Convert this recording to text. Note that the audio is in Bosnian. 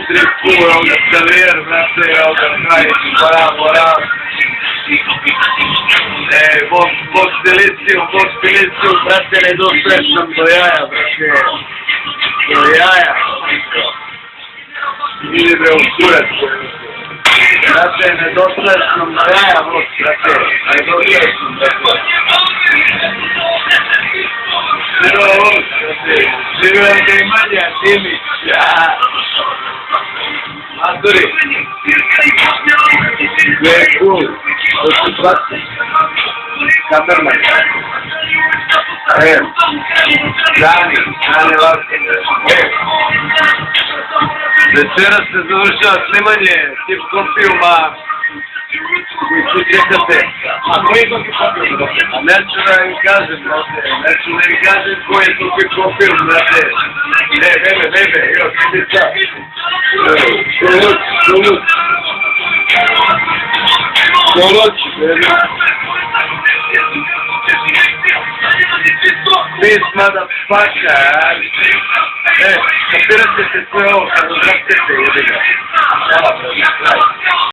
Stripura, onda Xavier, brate, onda Krajić, Bora. Boks Deliciju, brate, ne dospeš nam do jaja, brate. Do jaja. Ili bre u kurac. Brate, ne dospeš nam do jaja, boks, brate. Ne dospeš nam, brate. Živio boks, brate. Živio da i Manja, Dimić. Maturi. Sve je cool. To su prati. Kamerman. Dani Larsen. Večeras se završava snimanje hip-hop filma koji su čekate. A koji to hip-hop film? Neću da im kažem, brate. Neću da im kažem koji je to hip-hop film, brate. Bebe, evo, sidi sad. Soluć, bebe. Peace, motherfucker. Kapirate se sve ovo kad odrastete, jebi ga. Hvala, brate.